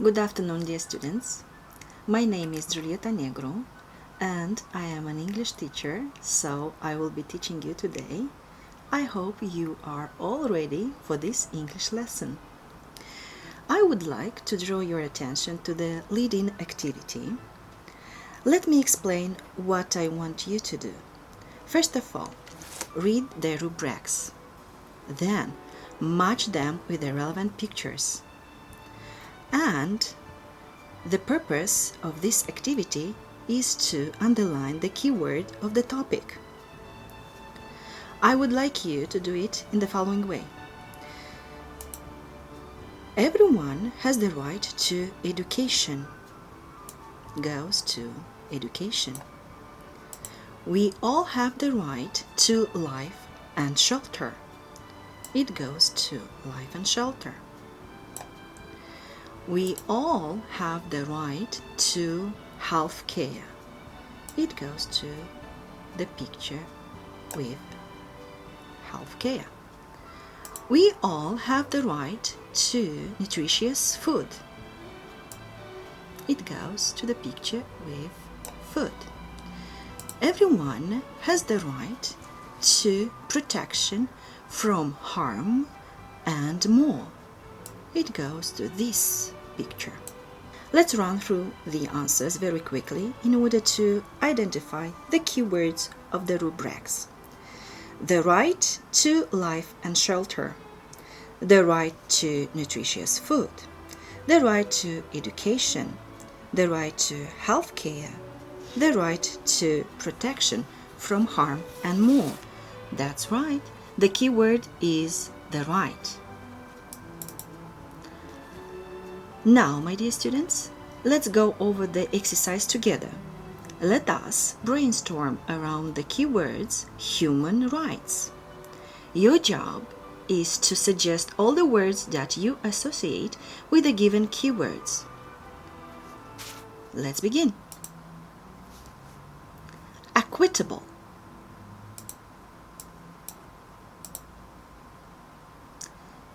Good afternoon, dear students. My name is Djulieta Negru and I am an English teacher, so I will be teaching you today. I hope you are all ready for this English lesson. I would like to draw your attention to the lead-in activity. Let me explain what I want you to do. First of all, read the rubrics. Then, match them with the relevant pictures. And the purpose of this activity is to underline the keyword of the topic. I would like you to do it in the following way. Everyone has the right to education. Goes to education. We all have the right to life and shelter. It goes to life and shelter. We all have the right to health care. It goes to the picture with health care. We all have the right to nutritious food. It goes to the picture with food. Everyone has the right to protection from harm and more. It goes to this picture. Let's run through the answers very quickly in order to identify the keywords of the rubrics. The right to life and shelter, the right to nutritious food, the right to education, the right to health care, the right to protection from harm and more. That's right, the keyword is the right. Now, my dear students, let's go over the exercise together. Let us brainstorm around the keywords human rights. Your job is to suggest all the words that you associate with the given keywords. Let's begin. Equitable.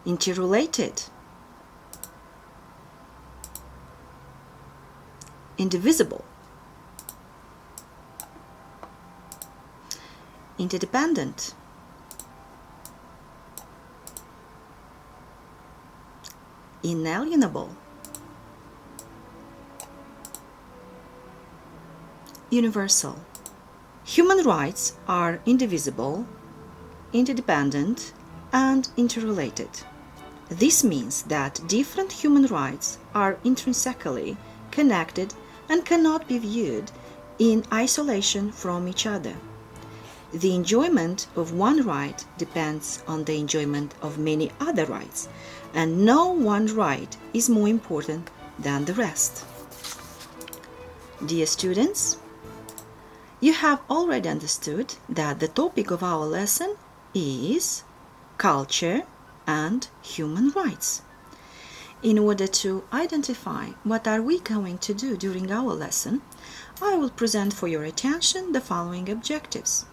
Interrelated. Indivisible. Interdependent. Inalienable. Universal. Human rights are indivisible, interdependent, and interrelated. This means that different human rights are intrinsically connected and cannot be viewed in isolation from each other. The enjoyment of one right depends on the enjoyment of many other rights, and no one right is more important than the rest. Dear students, you have already understood that the topic of our lesson is culture and human rights. In order to identify what are we going to do during our lesson, I will present for your attention the following objectives.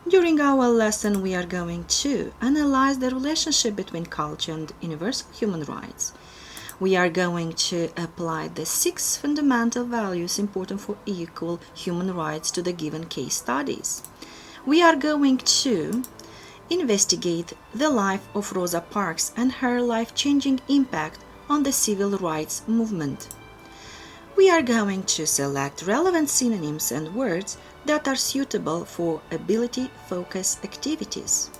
During our lesson, we are going to analyze the relationship between culture and universal human rights. We are going to apply the 6 fundamental values important for equal human rights to the given case studies. We are going to investigate the life of Rosa Parks and her life-changing impact on the civil rights movement. We are going to select relevant synonyms and words that are suitable for ability-focused activities.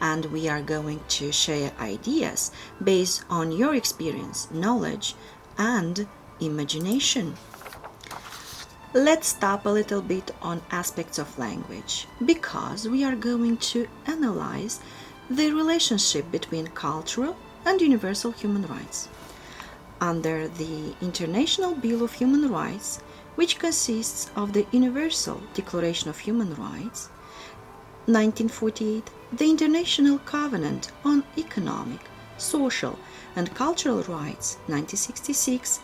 And we are going to share ideas based on your experience, knowledge, and imagination. Let's stop a little bit on aspects of language, because we are going to analyze the relationship between cultural and universal human rights. Under the International Bill of Human Rights, which consists of the Universal Declaration of Human Rights, 1948, the International Covenant on Economic, Social and Cultural Rights, 1966,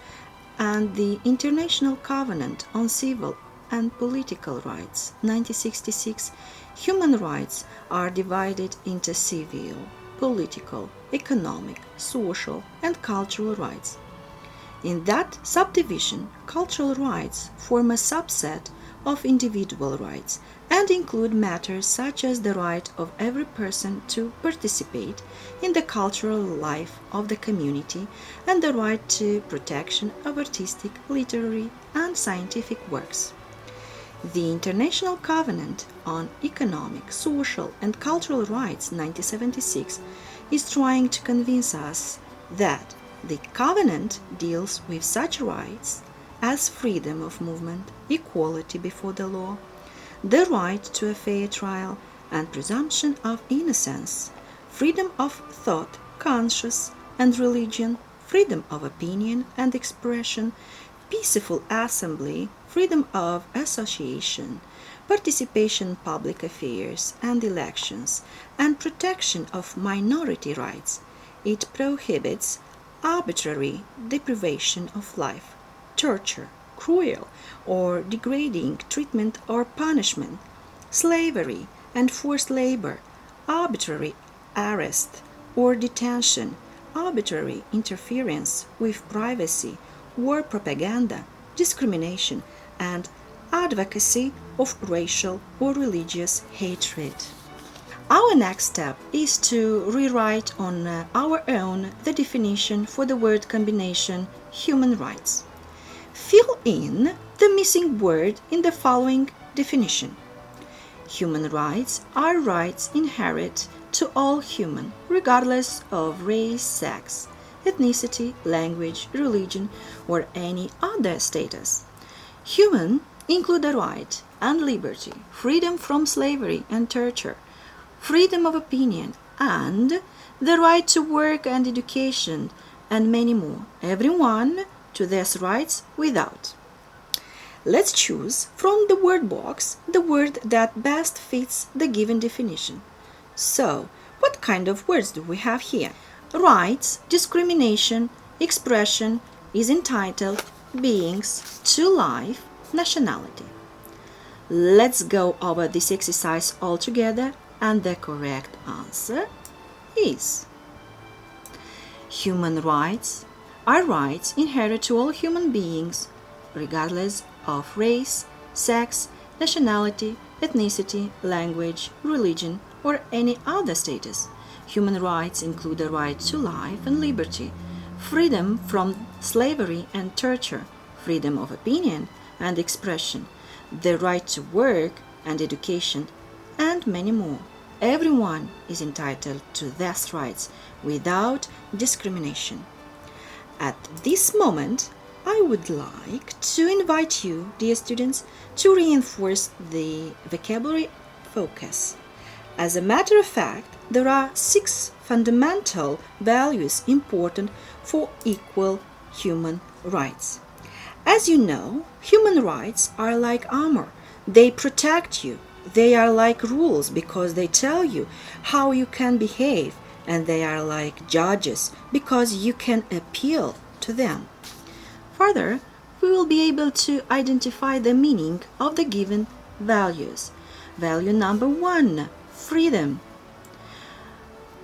and the International Covenant on Civil and Political Rights, 1966, human rights are divided into civil, political, economic, social, and cultural rights. In that subdivision, cultural rights form a subset of individual rights and include matters such as the right of every person to participate in the cultural life of the community and the right to protection of artistic, literary, and scientific works. The International Covenant on Economic, Social, and Cultural Rights 1976 is trying to convince us that the Covenant deals with such rights as freedom of movement, equality before the law, the right to a fair trial and presumption of innocence, freedom of thought, conscience, and religion, freedom of opinion and expression, peaceful assembly, freedom of association, participation in public affairs and elections, and protection of minority rights. It prohibits arbitrary deprivation of life, torture, cruel or degrading treatment or punishment, slavery and forced labor, arbitrary arrest or detention, arbitrary interference with privacy, war propaganda, discrimination, and advocacy of racial or religious hatred. Our next step is to rewrite on our own the definition for the word combination human rights. Fill in the missing word in the following definition. Human rights are rights inherent to all human, regardless of race, sex, ethnicity, language, religion, or any other status. Human include the right and liberty, freedom from slavery and torture, freedom of opinion, and the right to work and education, and many more. Everyone to these rights without. Let's choose from the word box the word that best fits the given definition. So, what kind of words do we have here? Rights, discrimination, expression, is entitled, beings, to life, nationality. Let's go over this exercise all together, and the correct answer is human rights are rights inherent to all human beings, regardless of race, sex, nationality, ethnicity, language, religion, or any other status. Human rights include the right to life and liberty, freedom from slavery and torture, freedom of opinion and expression, the right to work and education, and many more. Everyone is entitled to these rights without discrimination. At this moment, I would like to invite you, dear students, to reinforce the vocabulary focus. As a matter of fact, there are 6 fundamental values important for equal human rights. As you know, human rights are like armor. They protect you. They are like rules because they tell you how you can behave, and they are like judges because you can appeal to them. Further, we will be able to identify the meaning of the given values. Value number 1, freedom.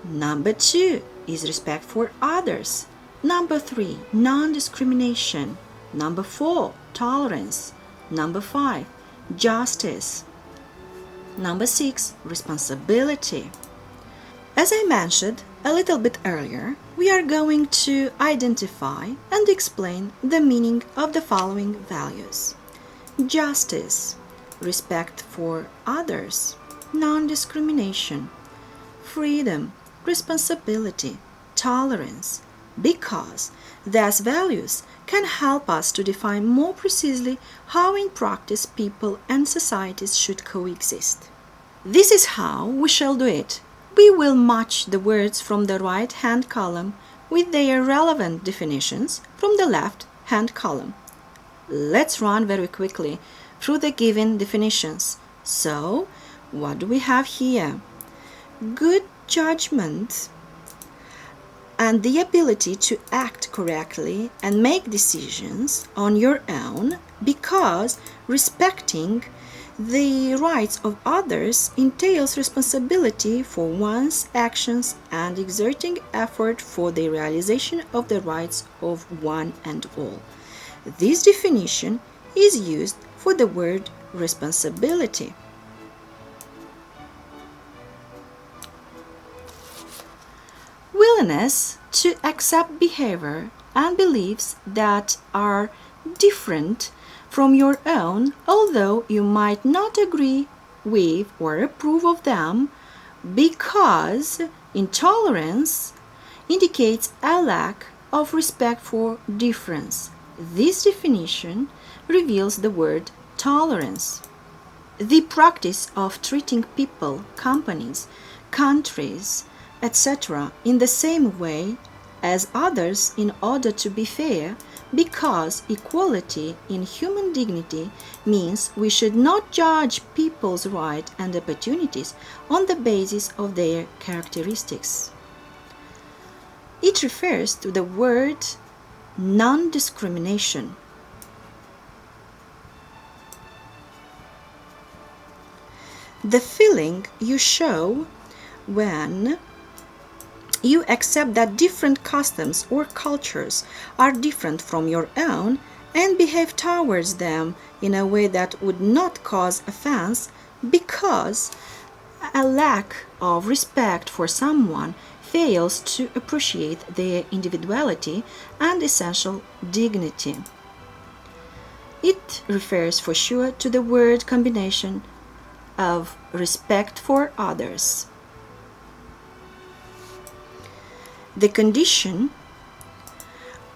Number 2 is respect for others. Number 3, non-discrimination. Number 4, tolerance. Number 5, justice. Number 6, responsibility. As I mentioned a little bit earlier, we are going to identify and explain the meaning of the following values. Justice, respect for others, non-discrimination, freedom, responsibility, tolerance, because these values can help us to define more precisely how in practice people and societies should coexist. This is how we shall do it. We will match the words from the right-hand column with their relevant definitions from the left-hand column. Let's run very quickly through the given definitions. So, what do we have here? Good judgment and the ability to act correctly and make decisions on your own because respecting The rights of others entails responsibility for one's actions and exerting effort for the realization of the rights of one and all. This definition is used for the word responsibility. Willingness to accept behavior and beliefs that are different from your own, although you might not agree with or approve of them, because intolerance indicates a lack of respect for difference. This definition reveals the word tolerance. The practice of treating people, companies, countries, etc. in the same way as others in order to be fair, because equality in human dignity means we should not judge people's rights and opportunities on the basis of their characteristics. It refers to the word non-discrimination. The feeling you show when you accept that different customs or cultures are different from your own and behave towards them in a way that would not cause offense, because a lack of respect for someone fails to appreciate their individuality and essential dignity. It refers for sure to the word combination of respect for others. The condition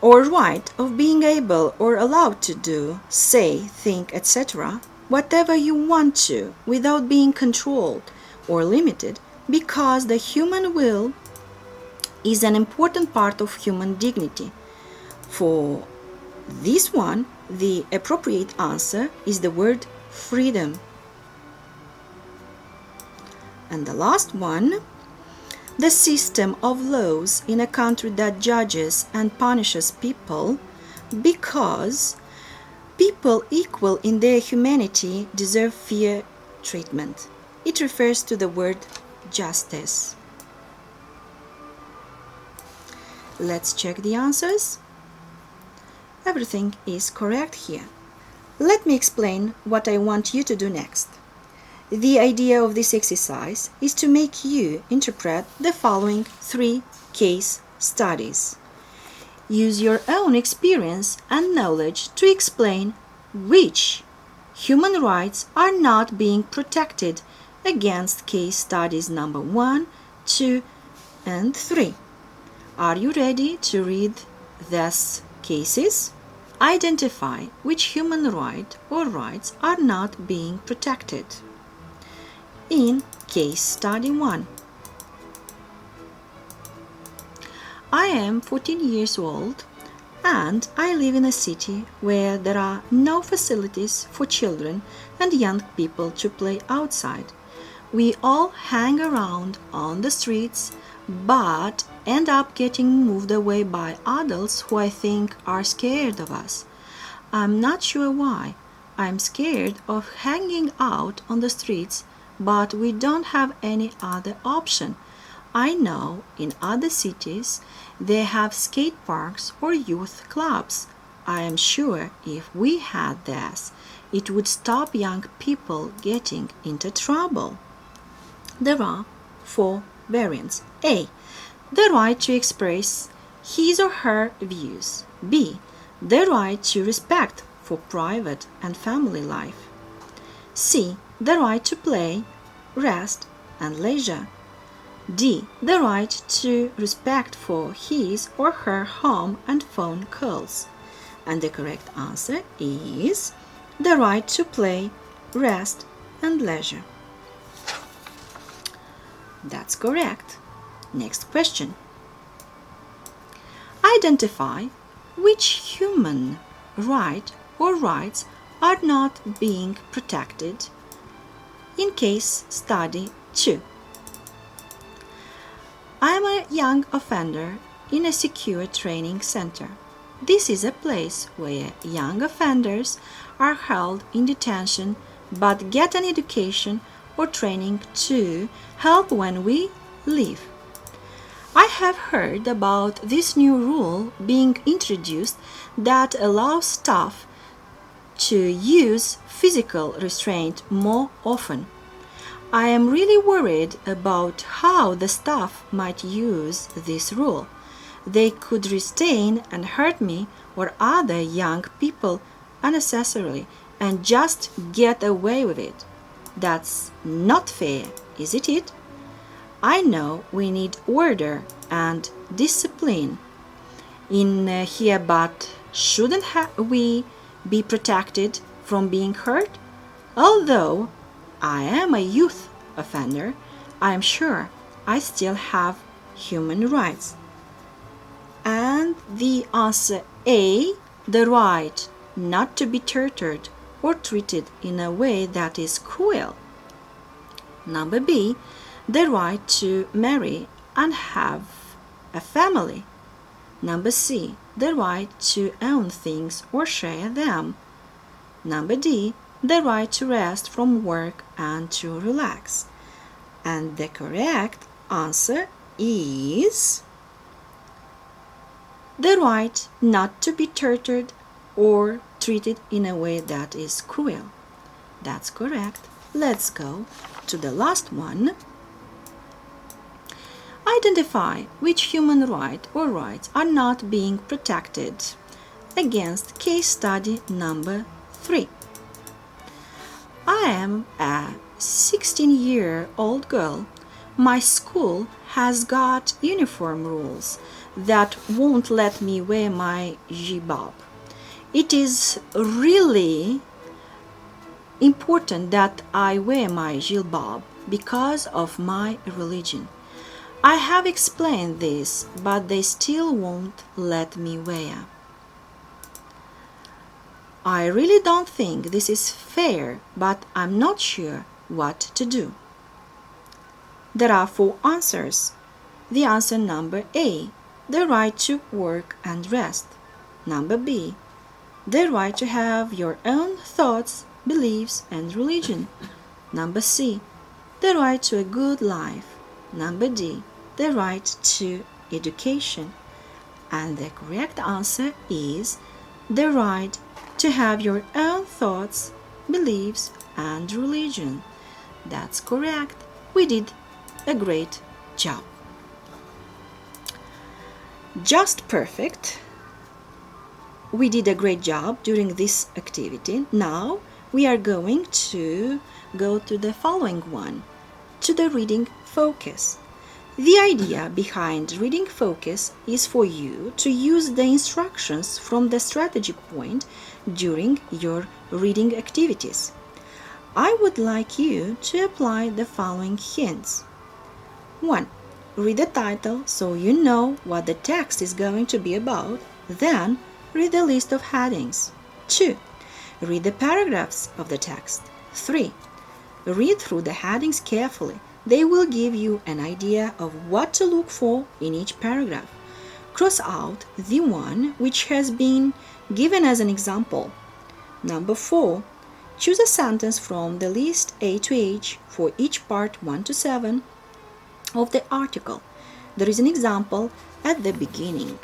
or right of being able or allowed to do, say, think, etc., whatever you want to, without being controlled or limited, because the human will is an important part of human dignity. For this one, the appropriate answer is the word freedom. And the last one, the system of laws in a country that judges and punishes people, because people equal in their humanity deserve fair treatment. It refers to the word justice. Let's check the answers. Everything is correct here. Let me explain what I want you to do next. The idea of this exercise is to make you interpret the following 3 case studies. Use your own experience and knowledge to explain which human rights are not being protected against case studies number 1, 2, and 3. Are you ready to read these cases? Identify which human right or rights are not being protected. In case study 1, I am 14 years old and I live in a city where there are no facilities for children and young people to play outside. We all hang around on the streets but end up getting moved away by adults who I think are scared of us. I'm not sure why. I'm scared of hanging out on the streets, but we don't have any other option. I know in other cities they have skate parks or youth clubs. I am sure if we had this, it would stop young people getting into trouble. There are 4 variants. A. The right to express his or her views. B. The right to respect for private and family life. C. The right to play, rest, and leisure. D. The right to respect for his or her home and phone calls. And the correct answer is the right to play, rest, and leisure. That's correct. Next question. Identify which human right or rights are not being protected in case study 2. I am a young offender in a secure training center. This is a place where young offenders are held in detention but get an education or training to help when we leave. I have heard about this new rule being introduced that allows staff to use physical restraint more often. I am really worried about how the staff might use this rule. They could restrain and hurt me or other young people unnecessarily and just get away with it. That's not fair, isn't it? I know we need order and discipline in here, but shouldn't we be protected from being hurt? Although I am a youth offender, I am sure I still have human rights. And the answer A, the right not to be tortured or treated in a way that is cruel. Number B, the right to marry and have a family. Number C, the right to own things or share them. Number D, the right to rest from work and to relax. And the correct answer is the right not to be tortured or treated in a way that is cruel. That's correct. Let's go to the last one. Identify which human right or rights are not being protected against case study number 3. I am a 16-year-old girl. My school has got uniform rules that won't let me wear my hijab. It is really important that I wear my jilbab because of my religion. I have explained this, but they still won't let me wear. I really don't think this is fair, but I'm not sure what to do. There are 4 answers. The answer number A, the right to work and rest. Number B, the right to have your own thoughts, beliefs, and religion. Number C, the right to a good life. Number D, the right to education. And the correct answer is the right to have your own thoughts, beliefs, and religion. That's correct. We did a great job. Just perfect. We did a great job during this activity. Now we are going to go to the following one, to the reading focus. The idea behind reading focus is for you to use the instructions from the strategy point during your reading activities. I would like you to apply the following hints. 1. Read the title so you know what the text is going to be about. Then read the list of headings. 2. Read the paragraphs of the text. 3. Read through the headings carefully. They will give you an idea of what to look for in each paragraph. Cross out the one which has been given as an example. Number 4. Choose a sentence from the list A to H for each part 1 to 7 of the article. There is an example at the beginning.